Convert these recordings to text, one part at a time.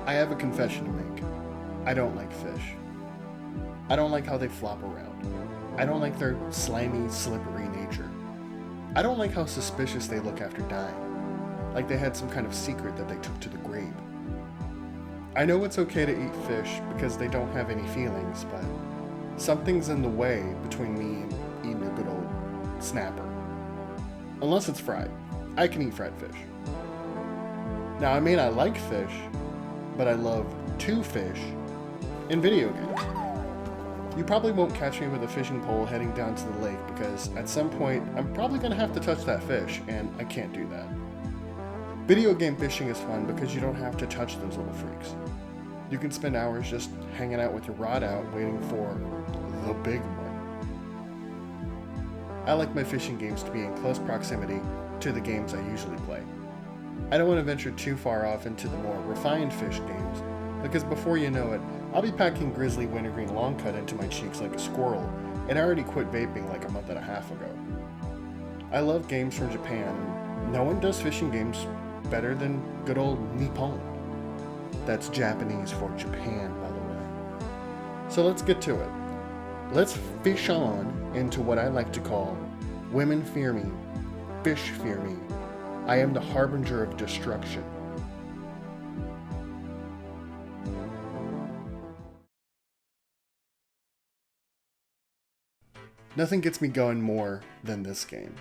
I have a confession to make. I don't like fish. I don't like how they flop around. I don't like their slimy, slippery nature. I don't like how suspicious they look after dying, like they had some kind of secret that they took to the grave. I know it's okay to eat fish because they don't have any feelings, but something's in the way between me and eating a good old snapper. Unless it's fried. I can eat fried fish. Now, I may not like fish, but I love to fish in video games. You probably won't catch me with a fishing pole heading down to the lake because at some point I'm probably going to have to touch that fish, and I can't do that. Video game fishing is fun because you don't have to touch those little freaks. You can spend hours just hanging out with your rod out waiting for the big one. I like my fishing games to be in close proximity to the games I usually play. I don't want to venture too far off into the more refined fish games, because before you know it, I'll be packing grizzly wintergreen long cut into my cheeks like a squirrel, and I already quit vaping like a month and a half ago. I love games from Japan, and no one does fishing games better than good old Nippon. That's Japanese for Japan, by the way. So let's get to it. Let's fish on into what I like to call Women Fear Me, Fish Fear Me. I am the harbinger of destruction. Nothing gets me going more than this game.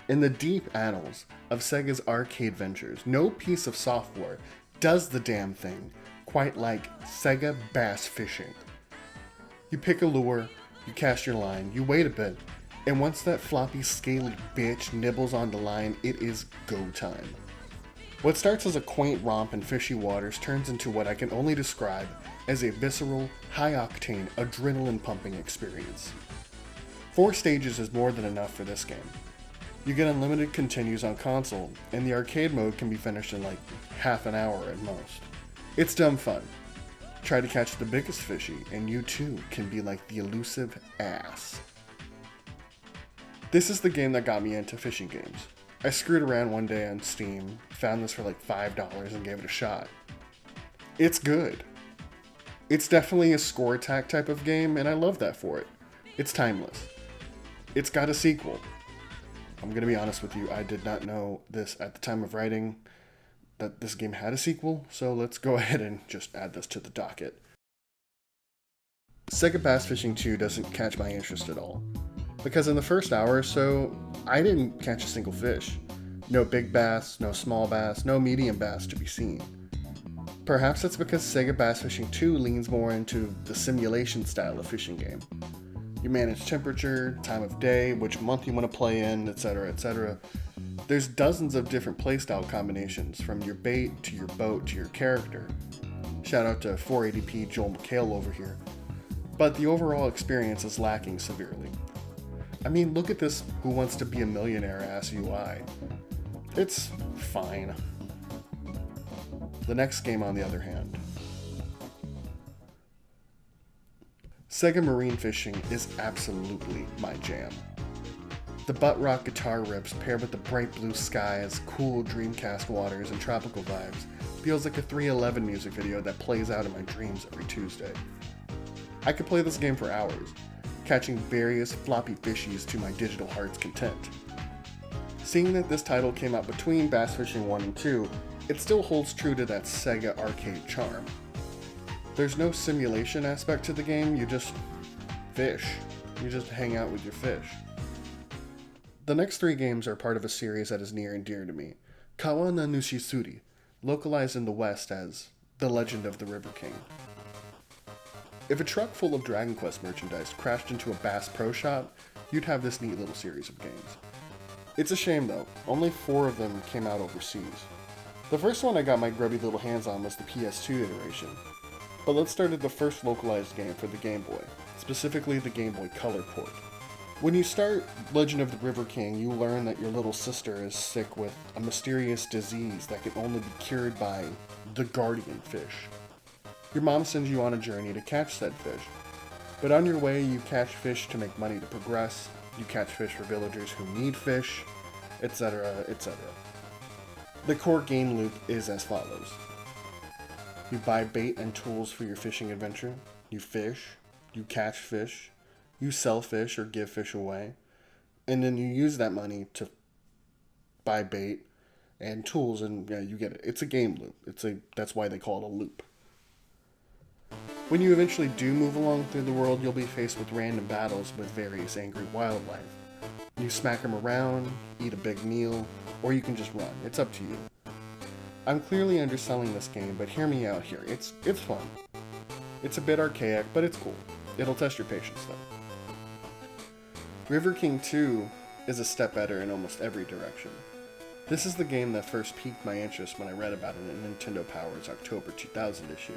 In the deep annals of Sega's arcade ventures, no piece of software does the damn thing quite like Sega Bass Fishing. You pick a lure, you cast your line, you wait a bit, and once that floppy, scaly bitch nibbles on the line, it is go time. What starts as a quaint romp in fishy waters turns into what I can only describe as a visceral, high-octane, adrenaline-pumping experience. 4 stages is more than enough for this game. You get unlimited continues on console, and the arcade mode can be finished in like half an hour at most. It's dumb fun. Try to catch the biggest fishy, and you too can be like the elusive ass. This is the game that got me into fishing games. I screwed around one day on Steam, found this for like $5 and gave it a shot. It's good. It's definitely a score attack type of game, and I love that for it. It's timeless. It's got a sequel. I'm gonna be honest with you, I did not know this at the time of writing that this game had a sequel, so let's go ahead and just add this to the docket. Sega Bass Fishing 2 doesn't catch my interest at all, because in the first hour or so, I didn't catch a single fish. No big bass, no small bass, no medium bass to be seen. Perhaps that's because Sega Bass Fishing 2 leans more into the simulation style of fishing game. You manage temperature, time of day, which month you want to play in, etc., etc. There's dozens of different playstyle combinations, from your bait to your boat to your character. Shout out to 480p Joel McHale over here. But the overall experience is lacking severely. I mean, look at this Who Wants to Be a Millionaire ass UI. It's fine. The next game, on the other hand. Sega Marine Fishing is absolutely my jam. The butt rock guitar riffs paired with the bright blue skies, cool Dreamcast waters, and tropical vibes feels like a 311 music video that plays out in my dreams every Tuesday. I could play this game for hours, catching various floppy fishies to my digital heart's content. Seeing that this title came out between Bass Fishing 1 and 2, it still holds true to that Sega arcade charm. There's no simulation aspect to the game, you just fish. You just hang out with your fish. The next 3 games are part of a series that is near and dear to me. Kawa no Nushisuri, localized in the West as The Legend of the River King. If a truck full of Dragon Quest merchandise crashed into a Bass Pro Shop, you'd have this neat little series of games. It's a shame though, only 4 of them came out overseas. The first one I got my grubby little hands on was the PS2 iteration. But let's start at the first localized game for the Game Boy, specifically the Game Boy Color port. When you start Legend of the River King, you learn that your little sister is sick with a mysterious disease that can only be cured by the guardian fish. Your mom sends you on a journey to catch said fish, but on your way you catch fish to make money to progress, you catch fish for villagers who need fish, etc., etc. The core game loop is as follows. You buy bait and tools for your fishing adventure. You fish. You catch fish. You sell fish or give fish away. And then you use that money to buy bait and tools, and yeah, you get it. It's a game loop. That's why they call it a loop. When you eventually do move along through the world, you'll be faced with random battles with various angry wildlife. You smack them around, eat a big meal, or you can just run. It's up to you. I'm clearly underselling this game, but hear me out here. It's fun. It's a bit archaic, but it's cool. It'll test your patience though. River King 2 is a step better in almost every direction. This is the game that first piqued my interest when I read about it in Nintendo Power's October 2000 issue.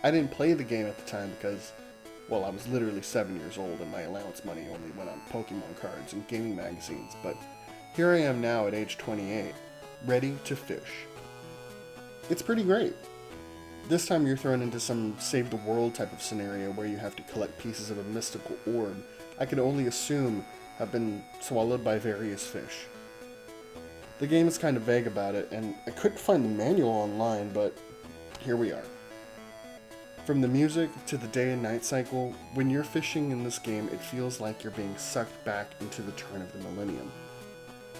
I didn't play the game at the time because, well, I was literally 7 years old and my allowance money only went on Pokemon cards and gaming magazines, but here I am now at age 28, ready to fish. It's pretty great. This time you're thrown into some save the world type of scenario where you have to collect pieces of a mystical orb I can only assume have been swallowed by various fish. The game is kind of vague about it, and I couldn't find the manual online, but here we are. From the music to the day and night cycle, when you're fishing in this game, it feels like you're being sucked back into the turn of the millennium.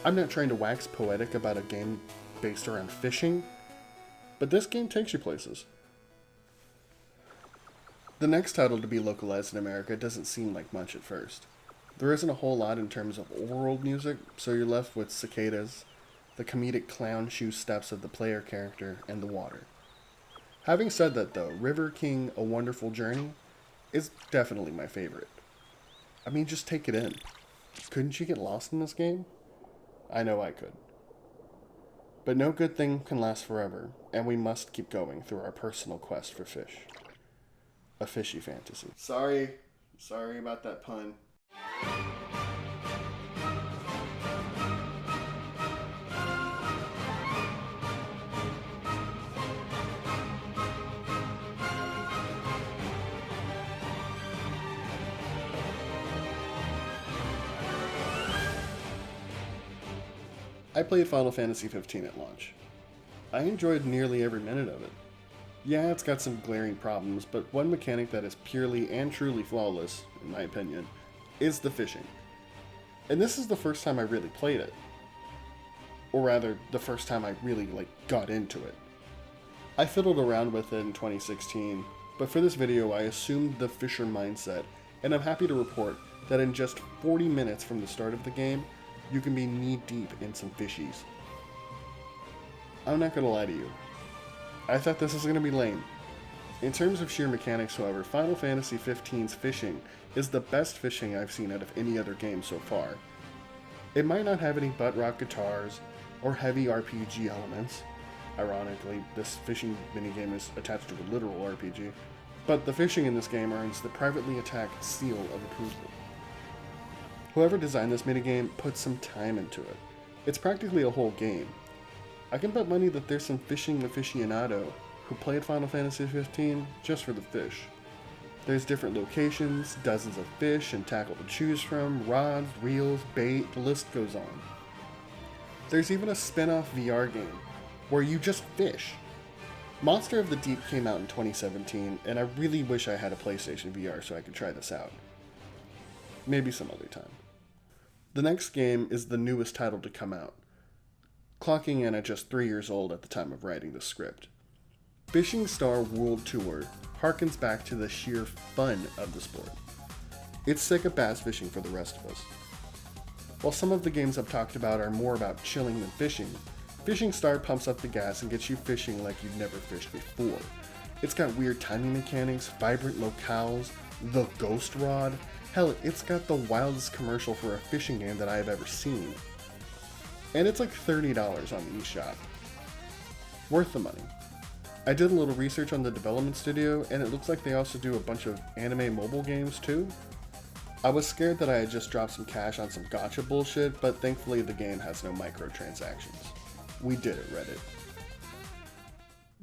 I'm not trying to wax poetic about a game based around fishing, but this game takes you places. The next title to be localized in America doesn't seem like much at first. There isn't a whole lot in terms of overworld music, so you're left with cicadas, the comedic clown shoe steps of the player character, and the water. Having said that though, River King: A Wonderful Journey is definitely my favorite. I mean, just take it in. Couldn't you get lost in this game? I know I could. But no good thing can last forever, and we must keep going through our personal quest for fish. A fishy fantasy. Sorry about that pun. I played Final Fantasy 15 at launch. I enjoyed nearly every minute of it. Yeah, it's got some glaring problems, but one mechanic that is purely and truly flawless, in my opinion, is the fishing. And this is the first time I really played it. Or rather, the first time I really, got into it. I fiddled around with it in 2016, but for this video I assumed the fisher mindset, and I'm happy to report that in just 40 minutes from the start of the game, you can be knee-deep in some fishies. I'm not gonna lie to you. I thought this was gonna be lame. In terms of sheer mechanics, however, Final Fantasy XV's fishing is the best fishing I've seen out of any other game so far. It might not have any butt rock guitars or heavy RPG elements. Ironically, this fishing minigame is attached to a literal RPG, but the fishing in this game earns the privately attacked seal of approval. Whoever designed this minigame put some time into it. It's practically a whole game. I can bet money that there's some fishing aficionado who played Final Fantasy XV just for the fish. There's different locations, dozens of fish and tackle to choose from, rods, reels, bait, the list goes on. There's even a spin-off VR game where you just fish. Monster of the Deep came out in 2017, and I really wish I had a PlayStation VR so I could try this out. Maybe some other time. The next game is the newest title to come out, clocking in at just 3 years old at the time of writing the script. Fishing Star World Tour harkens back to the sheer fun of the sport. It's sick of bass fishing for the rest of us. While some of the games I've talked about are more about chilling than fishing, Fishing Star pumps up the gas and gets you fishing like you've never fished before. It's got weird timing mechanics, vibrant locales, the ghost rod. Hell, it's got the wildest commercial for a fishing game that I have ever seen. And it's like $30 on the eShop. Worth the money. I did a little research on the development studio, and it looks like they also do a bunch of anime mobile games too. I was scared that I had just dropped some cash on some gacha bullshit, but thankfully the game has no microtransactions. We did it, Reddit.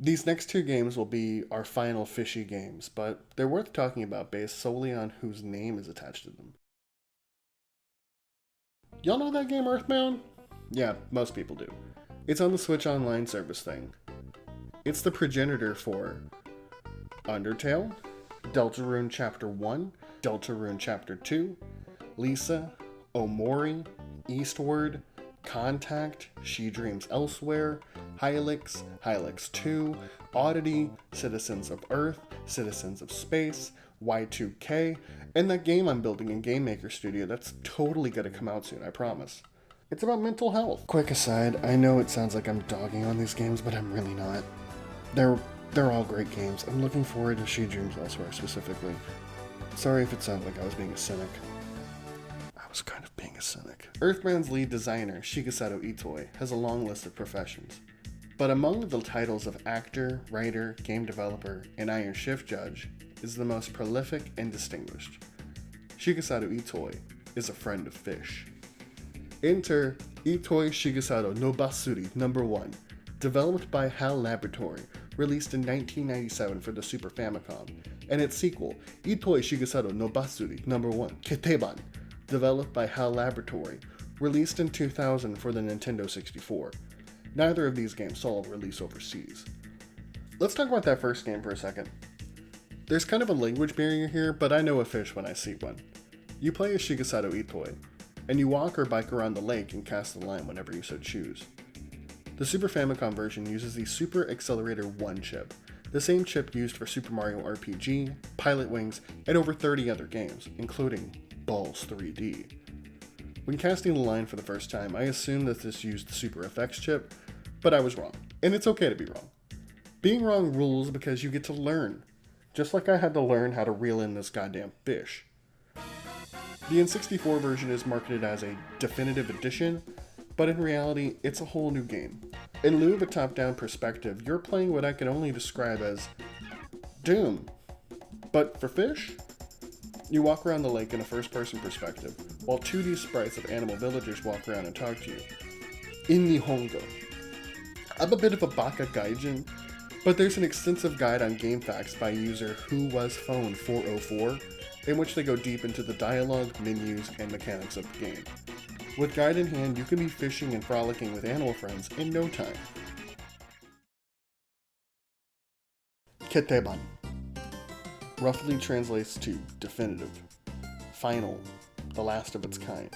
These next two games will be our final fishy games, but they're worth talking about based solely on whose name is attached to them. Y'all know that game Earthbound? Yeah, most people do. It's on the Switch Online service thing. It's the progenitor for Undertale, Deltarune Chapter 1, Deltarune Chapter 2, Lisa, Omori, Eastward, Contact, She Dreams Elsewhere, Hylics, Hylics 2, Oddity, Citizens of Earth, Citizens of Space, Y2K, and that game I'm building in Game Maker Studio that's totally gonna come out soon, I promise. It's about mental health. Quick aside, I know it sounds like I'm dogging on these games, but I'm really not. They're all great games. I'm looking forward to She Dreams Elsewhere specifically. Sorry if it sounded like I was being a cynic. I was kind of being a cynic. Earthbound's lead designer, Hyggestate Itoi, has a long list of professions. But among the titles of actor, writer, game developer, and Iron Shift judge is the most prolific and distinguished. Hyggestate Itoi is a friend of fish. Enter Itoi Hyggestate no Basuri No. 1, developed by HAL Laboratory, released in 1997 for the Super Famicom, and its sequel, Itoi Hyggestate no Basuri No. 1, Keteban, developed by HAL Laboratory, released in 2000 for the Nintendo 64. Neither of these games saw a release overseas. Let's talk about that first game for a second. There's kind of a language barrier here, but I know a fish when I see one. You play as Hyggestate Itoi, and you walk or bike around the lake and cast the line whenever you so choose. The Super Famicom version uses the Super Accelerator 1 chip, the same chip used for Super Mario RPG, Pilot Wings, and over 30 other games, including Balls 3D. When casting the line for the first time, I assumed that this used the Super FX chip, but I was wrong, and it's okay to be wrong. Being wrong rules because you get to learn, just like I had to learn how to reel in this goddamn fish. The N64 version is marketed as a definitive edition, but in reality, it's a whole new game. In lieu of a top-down perspective, you're playing what I can only describe as Doom. But for fish? You walk around the lake in a first-person perspective, while 2D sprites of animal villagers walk around and talk to you. In Nihongo. I'm a bit of a baka gaijin, but there's an extensive guide on GameFAQs by user WhoWasPhone404, in which they go deep into the dialogue, menus, and mechanics of the game. With guide in hand, you can be fishing and frolicking with animal friends in no time. Keteban roughly translates to definitive, final, the last of its kind.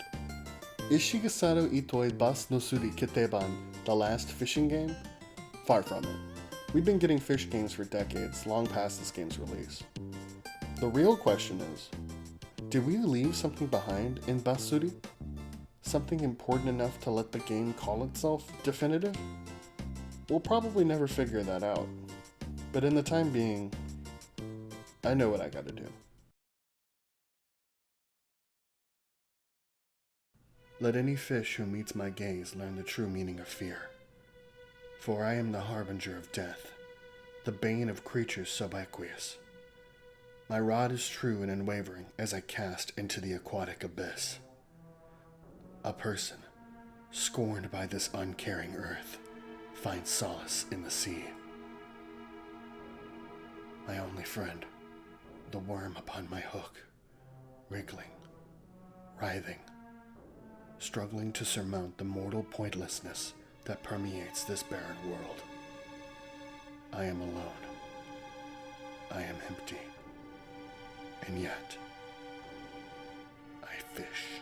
Is Hyggestate Itoi Bas no Suri Keteban the last fishing game? Far from it. We've been getting fish games for decades, long past this game's release. The real question is, did we leave something behind in Basuri? Something important enough to let the game call itself definitive? We'll probably never figure that out, but in the time being, I know what I gotta do. Let any fish who meets my gaze learn the true meaning of fear. For I am the harbinger of death, the bane of creatures subaqueous. My rod is true and unwavering as I cast into the aquatic abyss. A person, scorned by this uncaring earth, finds solace in the sea. My only friend, the worm upon my hook, wriggling, writhing, struggling to surmount the mortal pointlessness that permeates this barren world. I am alone. I am empty. And yet, I fish.